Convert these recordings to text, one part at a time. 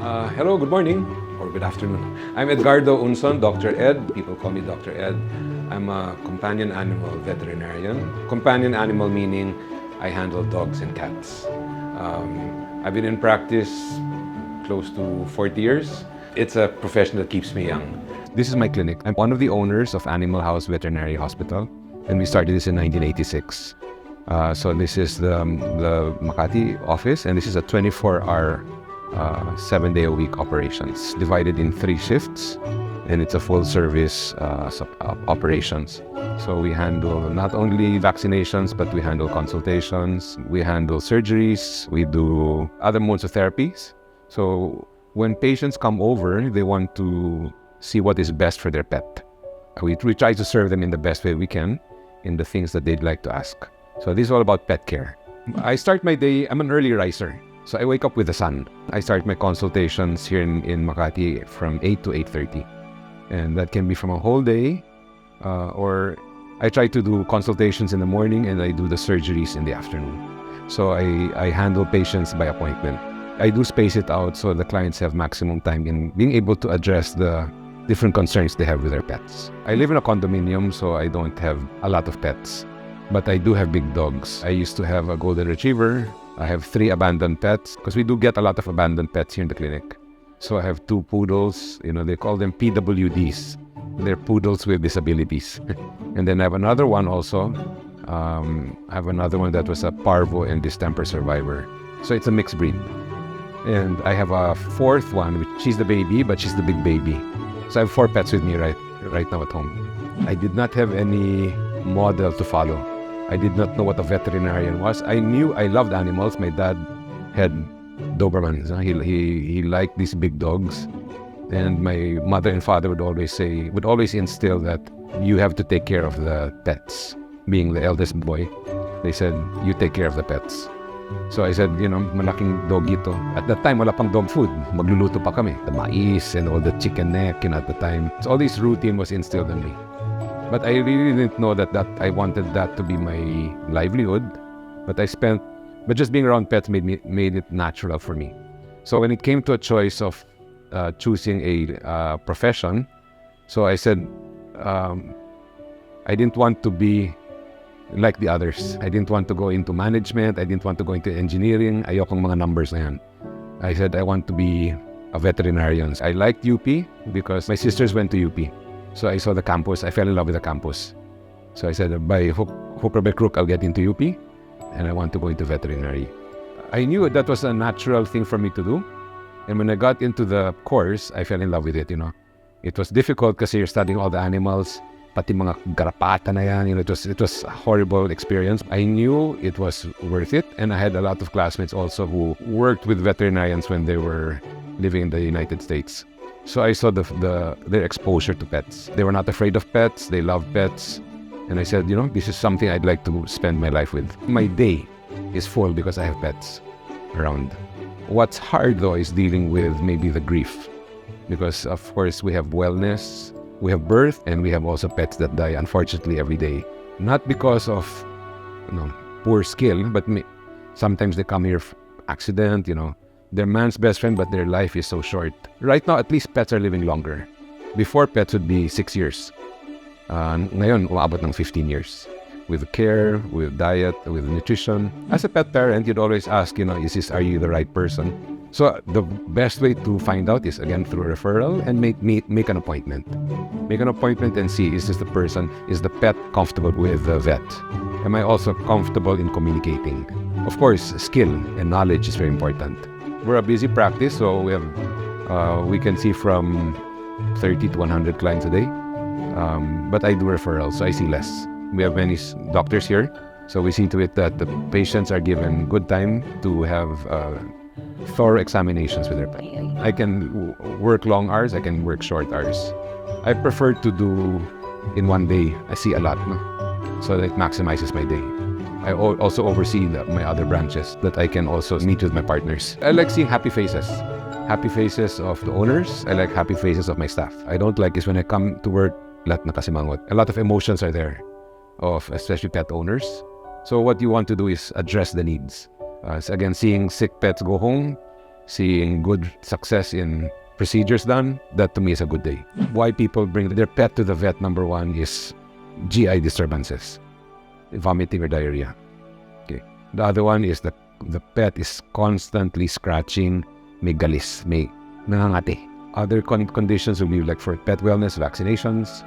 Hello, good morning, or good afternoon. I'm Edgardo Unson, Dr. Ed. People call me Dr. Ed. I'm a companion animal veterinarian. Companion animal meaning I handle dogs and cats. I've been in practice close to 40 years. It's a profession that keeps me young. This is my clinic. I'm one of the owners of Animal House Veterinary Hospital, and we started this in 1986. So this is the Makati office, and this is a 24-hour 7-day-a-week operations divided in 3 shifts, and it's a full service operations. So we handle not only vaccinations, but we handle consultations, we handle surgeries, we do other modes of therapies. So when patients come over, they want to see what is best for their pet. We try to serve them in the best way we can in the things that they'd like to ask. So this is all about pet care. I start my day, I'm an early riser. So I wake up with the sun. I start my consultations here in Makati from 8 to 8:30. And that can be from a whole day, or I try to do consultations in the morning and I do the surgeries in the afternoon. So I handle patients by appointment. I do space it out so the clients have maximum time in being able to address the different concerns they have with their pets. I live in a condominium, so I don't have a lot of pets, but I do have big dogs. I used to have a golden retriever. I have 3 abandoned pets because we do get a lot of abandoned pets here in the clinic. So I have 2 poodles, they call them PWDs. They're poodles with disabilities. And then I have another one also. I have another one that was a parvo and distemper survivor. So it's a mixed breed. And I have a 4th one, which she's the baby, but she's the big baby. So I have 4 pets with me right now at home. I did not have any model to follow. I did not know what a veterinarian was. I knew I loved animals. My dad had Dobermans. He liked these big dogs. And my mother and father would always instill that you have to take care of the pets. Being the eldest boy, they said, you take care of the pets. So I said, malaking doggy to. At that time, wala pang dog food. Magluluto pa kami. The mais and all the chicken neck, at the time. So all this routine was instilled in me. But I really didn't know that I wanted that to be my livelihood. But just being around pets made it natural for me. So when it came to a choice of choosing a profession, so I said, I didn't want to be like the others. I didn't want to go into management. I didn't want to go into engineering. Ayokong mga numbers na yan. I said, I want to be a veterinarian. I liked UP because my sisters went to UP. So I saw the campus. I fell in love with the campus. So I said, by hook or by crook, I'll get into UP, and I want to go into veterinary. I knew that was a natural thing for me to do. And when I got into the course, I fell in love with it, It was difficult because you're studying all the animals, pati mga garapata na yan, it was a horrible experience. I knew it was worth it, and I had a lot of classmates also who worked with veterinarians when they were living in the United States. So I saw their exposure to pets. They were not afraid of pets. They loved pets. And I said, this is something I'd like to spend my life with. My day is full because I have pets around. What's hard though is dealing with maybe the grief. Because of course we have wellness, we have birth, and we have also pets that die unfortunately every day. Not because of poor skill, but sometimes they come here accident, They're man's best friend, but their life is so short. Right now, at least pets are living longer. Before, pets would be 6 years. Ngayon, umaabot ng 15 years. With care, with diet, with nutrition. As a pet parent, you'd always ask, are you the right person? So the best way to find out is, again, through referral and make an appointment. Make an appointment and see, is the pet comfortable with the vet? Am I also comfortable in communicating? Of course, skill and knowledge is very important. We're a busy practice, so we can see from 30 to 100 clients a day. But I do referrals, so I see less. We have many doctors here, so we see to it that the patients are given good time to have thorough examinations with their pet. I can work long hours, I can work short hours. I prefer to do in one day. I see a lot, so that it maximizes my day. I also oversee my other branches that I can also meet with my partners. I like seeing happy faces. Happy faces of the owners. I like happy faces of my staff. I don't like is when I come to work, lahat nakasimangot. A lot of emotions are there, of especially pet owners. So what you want to do is address the needs. So again, seeing sick pets go home, seeing good success in procedures done, that to me is a good day. Why people bring their pet to the vet, number one, is GI disturbances, vomiting or diarrhea. Okay. The other one is the pet is constantly scratching, may galis, may nangangati. Other conditions will be like for pet wellness, vaccinations.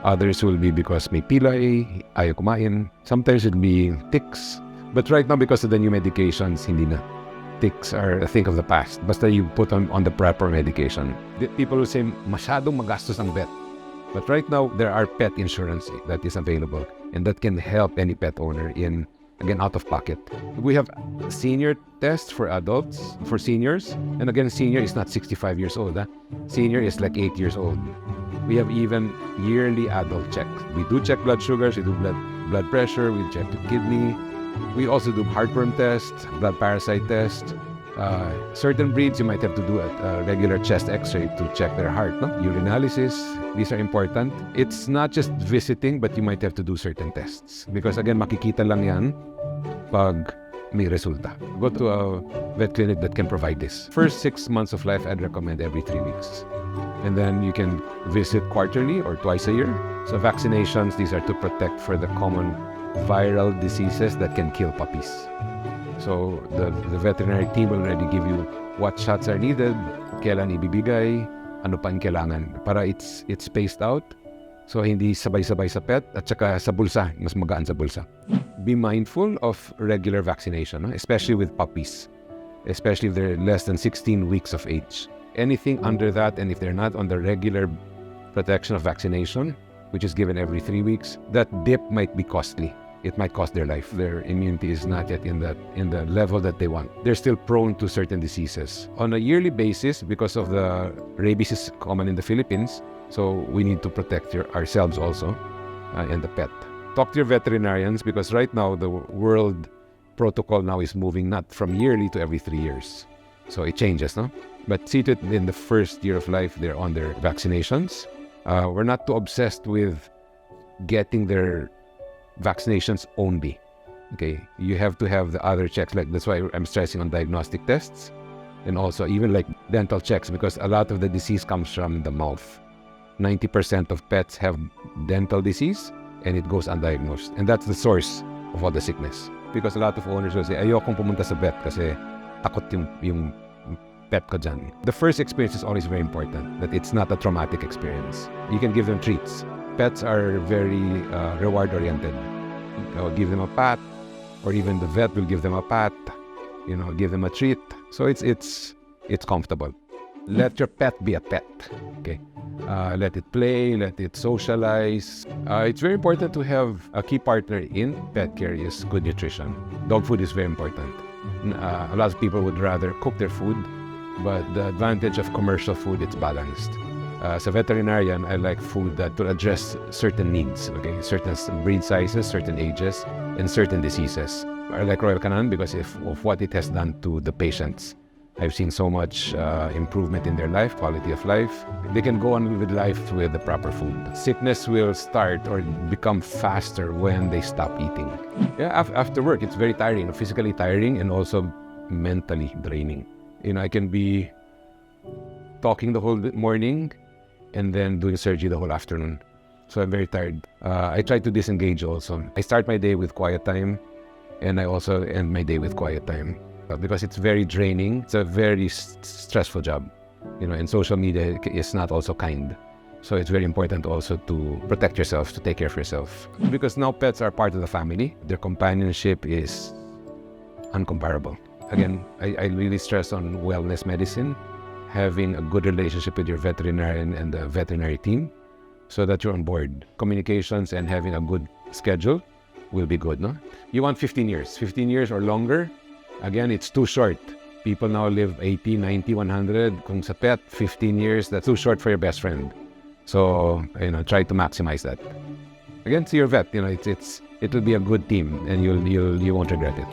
Others will be because may pilay, ayaw kumain. Sometimes it'll be ticks. But right now, because of the new medications, hindi na. Ticks are a thing of the past. Basta you put on the proper medication. People will say, masyadong magastos ang vet. But right now, there are pet insurance that is available. And that can help any pet owner in, again, out of pocket. We have senior tests for adults, for seniors. And again, senior is not 65 years old. Senior is like 8 years old. We have even yearly adult checks. We do check blood sugars, we do blood pressure, we check the kidney. We also do heartworm tests, blood parasite tests. Certain breeds, you might have to do a regular chest x-ray to check their heart. No? Urinalysis, these are important. It's not just visiting, but you might have to do certain tests. Because again, makikita lang yan pag may resulta. Go to a vet clinic that can provide this. First 6 months of life, I'd recommend every 3 weeks. And then you can visit quarterly or twice a year. So vaccinations, these are to protect for the common viral diseases that can kill puppies. So the veterinary team will already give you what shots are needed, kailan ibibigay, ano pa ang kailangan, para it's spaced out. So hindi sabay-sabay sa pet at saka sa bulsa, mas magaan sa bulsa. Be mindful of regular vaccination, especially with puppies, especially if they're less than 16 weeks of age. Anything under that, and if they're not on the regular protection of vaccination, which is given every 3 weeks, that dip might be costly. It might cost their life. Their immunity is not yet in the level that they want. They're still prone to certain diseases. On a yearly basis, because of the rabies is common in the Philippines, so we need to protect ourselves also and the pet. Talk to your veterinarians, because right now the world protocol now is moving not from yearly to every 3 years. So it changes, no? But see that in the first year of life, they're on their vaccinations. We're not too obsessed with getting their vaccinations only. Okay, you have to have the other checks. Like that's why I'm stressing on diagnostic tests, and also even like dental checks, because a lot of the disease comes from the mouth. 90% of pets have dental disease, and it goes undiagnosed, and that's the source of all the sickness. Because a lot of owners will say, ayokong pumunta sa vet kasi takot yung pet ko dyan. The first experience is always very important, that it's not a traumatic experience. You can give them treats. Pets are very reward-oriented. Give them a pat, or even the vet will give them a pat, give them a treat. So it's comfortable. Let your pet be a pet, okay? Let it play, let it socialize. It's very important to have a key partner in pet care is good nutrition. Dog food is very important. A lot of people would rather cook their food, but the advantage of commercial food, it's balanced. As a veterinarian, I like food that will address certain needs, okay? Certain breed sizes, certain ages, and certain diseases. I like Royal Canin because of what it has done to the patients. I've seen so much improvement in their life, quality of life. They can go on with life with the proper food. Sickness will start or become faster when they stop eating. Yeah, after work, it's very tiring, physically tiring, and also mentally draining. I can be talking the whole morning and then doing surgery the whole afternoon. So I'm very tired. I try to disengage also. I start my day with quiet time, and I also end my day with quiet time. Because it's very draining. It's a very stressful job. And social media is not also kind. So it's very important also to protect yourself, to take care of yourself. Because now pets are part of the family. Their companionship is uncomparable. Again, I really stress on wellness medicine, having a good relationship with your veterinarian and the veterinary team so that you're on board. Communications and having a good schedule will be good, no? You want 15 years or longer. Again, it's too short. People now live 80, 90, 100. Kung sa pet, 15 years, that's too short for your best friend. So, try to maximize that. Again, see your vet. It will be a good team, and you won't regret it.